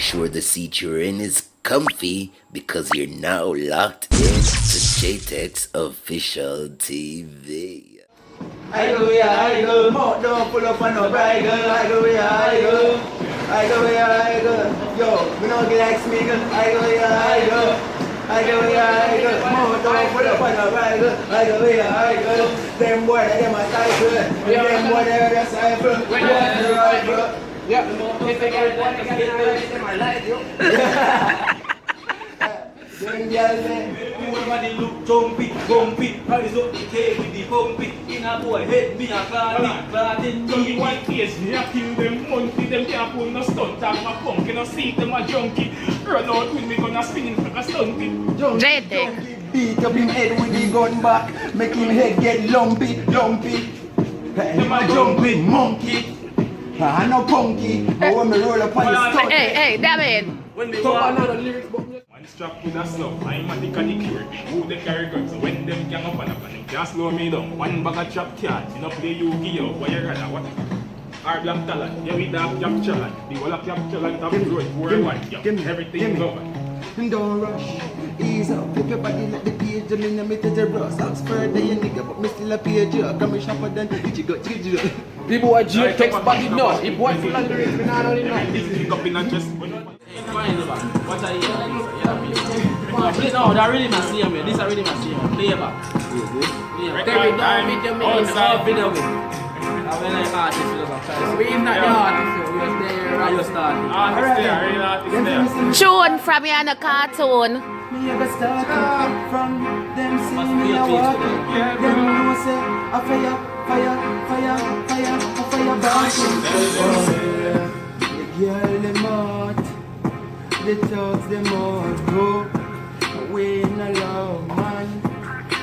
sure the seat you're in is comfy because you're now locked in to JTech's official TV. I go, yeah, I go. More don't pull up on no bride girl. I go, yeah, I go. I go, yeah, I go. Yo, we don't get like Smiggle. I go, yeah, I go. I go, yeah, I go. More don't pull up on no bride girl. I go, yeah, I go. Them boy, them a cycle. Them boy, they're a cycle. Yeah. Them girls, everybody look jumpy, bumpy. Hands up the cake with the bumpy. In a boy head, me a glad in me. One case, me a kill them monkey. Them can't pull no stunt off my punk. You know see them a junkie. Run out with me gonna spin like a stunty. Junkie, beat up him head with the gun back. Make him head get lumpy. Them a jumpy monkey. I no punky. But when me roll up on the stunt. Hey, David. When they walk another lyrics, One strap with a slug, I'm a dick of the cure. Who they carry guns, so when them gang up and up and them can't slow me down. One bag of chop cards, you know play Yu-Gi-Oh! Why you rather what? Our black talent, yeah we have cap challenge. The whole of cap challenge have growth worldwide, yeah. Everything over. Don't rush, ease up, flip your body like the page. I mean, I meet the Ross. Oxford, they a nigga, but me still a page. Come sharper than you got. the boy G takes body no. He boy full of lyrics, me not only know. Everything up in a chest. Fine, man. What are you? No, that really must see him. This are really must see him. Play back. Record time. Video with. When I artist, we not the artist, we was there. Right, you started. Artist there, real artist there. Tune from you on a cartoon. Me ever start from them see me a walk. Them know say a fire burning. The girl them out, the thugs them out. Go away in a love man.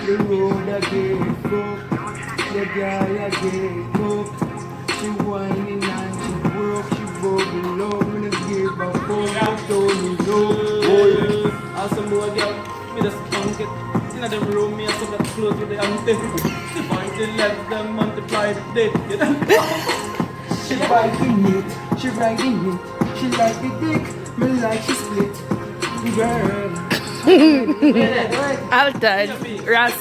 The road a get broke, the guy a get broke. She whining and she broke, she bubbling low. Me no give a fuck, don't me know. And some more girl, me just skunk it. In them room, me and some that clothes with the ante. Divide the left, them multiply the day. She riding it, she like the dick, me like she split. Girl. Altered. Ross.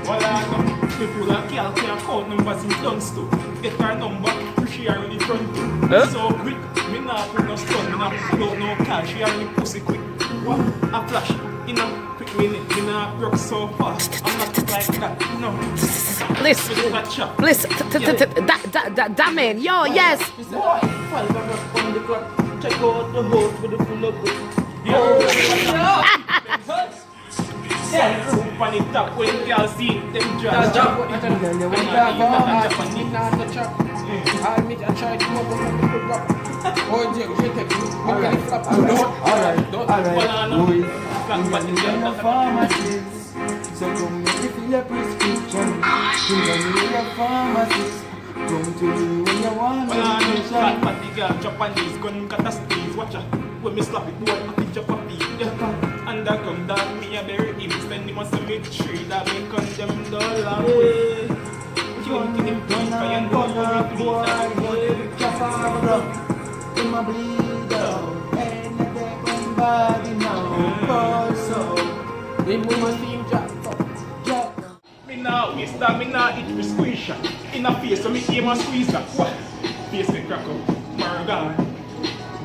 Well, I know people that can't count numbers in guns too. Get her number, she are in the front too. So quick, me nah put no stun, me nah pull out no cash, she are in the pussy quick. What? A flash, in a quick minute, me nah broke so fast. I'm not like that, no. Listen. Damn it. Yo, yes. Check out the host with the full of Soup on the top when girls see them dress. I meet a try to move on the rock. Oh, Jake, you take it. Alright. So come make you feel a prescription. You don't need a pharmacist. Come to me when you want Well, I know fat party girl chop on these gun got a squeeze. Watch out, when me slap it, boy, I pitch up a beat. Yeah, underground that me a bury him. Spend him on some tree that me condemn the long way. Can't kill him deep, I ain't know how to bleed that way. In my bleed out, and they're going body now. Also, we move on team Jack. Me nah waste that, me nah eat for squeeze shot. In a face, so me aim and squeeze that. What? Face me crack up, Margan.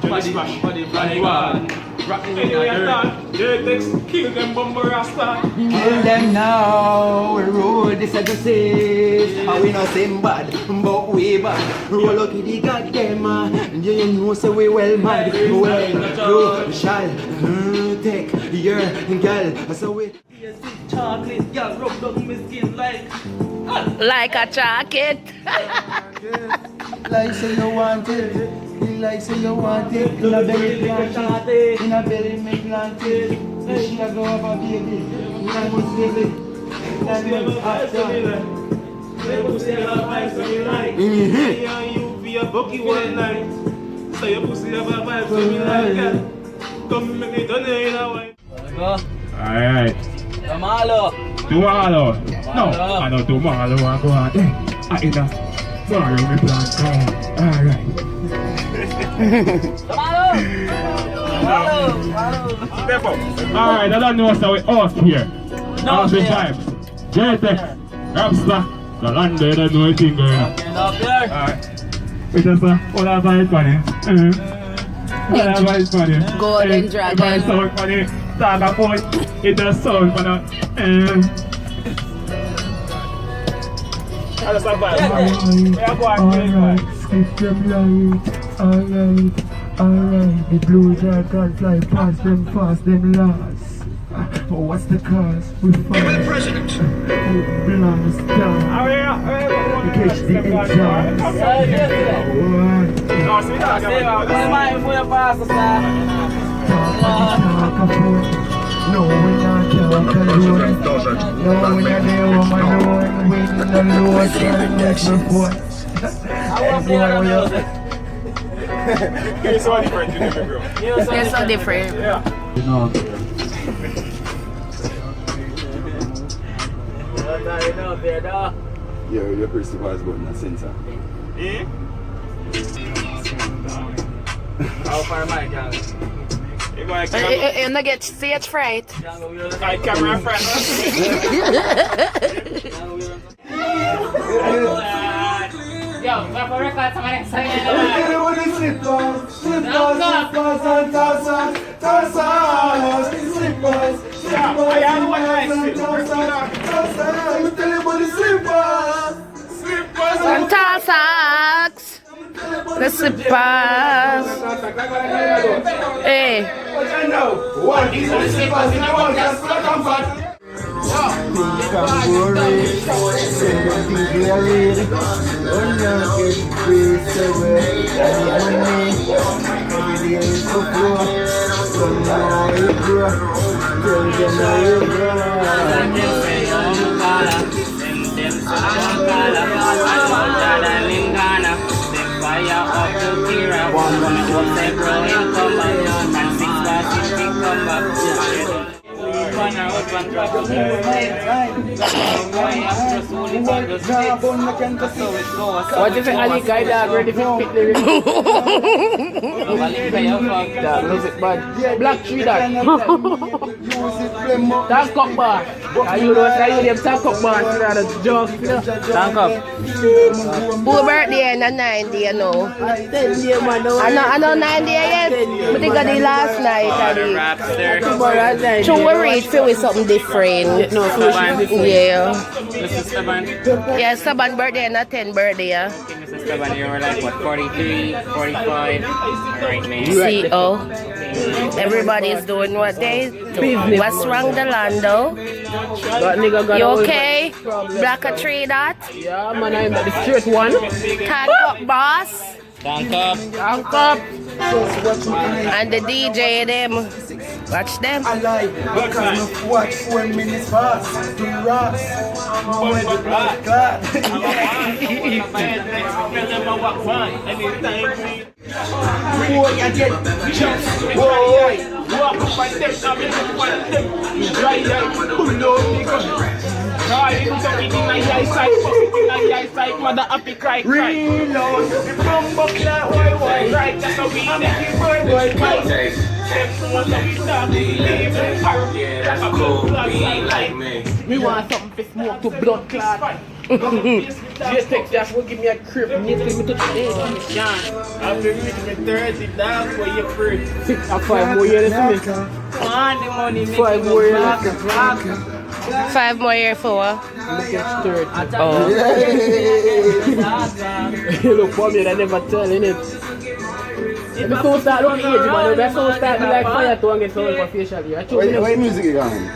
Jelly splash, body one. Anyway, I thought, JTech's kill them bumper rasta. kill them now. We roll this as a say. And we not same bad, but we bad. Roll up to the goddamn man. You know say we well mad. Well, you shall take your girl. So we Chocolate, yeah, rub down my skin Like a jacket. like say you want it. Like say you want it. In a belly planted. In a belly me planted. She a go up a baby. In a good baby. You be a bucky one night. So your pussy have a vibe for me like that. Come make me done in a way. Alright. Tomorrow. Tomorrow. No, I know tomorrow I go out. I in a borrow me plan. Alright. Tomorrow. Step up. Alright, I don't know what's with us here. How's the vibes? JTEX, Rapstar, the land there, I don't know anything going on. Alright. Wait a sir, all that vibe funny. All that vibe funny. Golden Dragon. It sound funny. Saga point, it does sound funny. That's a vibe. Alright, skip them light. Alright, the blue dragon fly past them fast, them last. But what's the cause? We fight. Blast down. We catch the engine. No, we're not talk alone. No, we're not there woman alone. We're in the Lord and next before. It's so different, you know, bro. It's so different. Yeah. You know. Your principal has got a sensor. Eh? How far am I, gang? You go You don't get stage fright. I camera friend. Yo, we're for record somebody saying And tall socks. The slippers. Hey. what do you think Ali guy that ready for pick the that music bad. Black tree that. Tank up bar. Are you know say you them tank up bar instead of junk. Tank up. Who birthday and a 90, you know? 10 day man. I know 90 yet. But they got the last night. Tomorrow night. So we reach for with something different. No, so Yeah. Mrs. Esteban, Yeah, Saban birthday and a 10 birthday, yeah. Mrs. Esteban, you were like what, 43, 45? Alright, man. CO. Everybody's doing what they do. What's wrong, Delando? That nigga got You a okay? Black a tree dot? Yeah, man, I'm the straight one. Tank up, boss. Tank up. Tank up. And the DJ them. Watch them. Alive, because of watch 4 minutes past. The rocks, when the blood clot. Boy, I get jumps. Boy, Walk up and them, I'm in up and them. Dry eye, pull out the gun. Cry, you don't eat in my eyesight, fuck it in my eyesight, mother happy cry, cry. reload. The bumbo clock, boy. Right, that's how we make it, boy, fight. Them someone that we start to leave. That's a cool being like me. Me want something to smoke to blood clot. JTEX just will give me a crib. Me to the day. After reaching me 30, that's where you're free. 6 or 5 more years to me. Man, the money 5 more years to me. 5 more years for what? Look at 30. Oh. You look for me, I never tell, innit? If you don't start looking age, man, if you don't start be like fire to get someone for facial hair. Why music you going?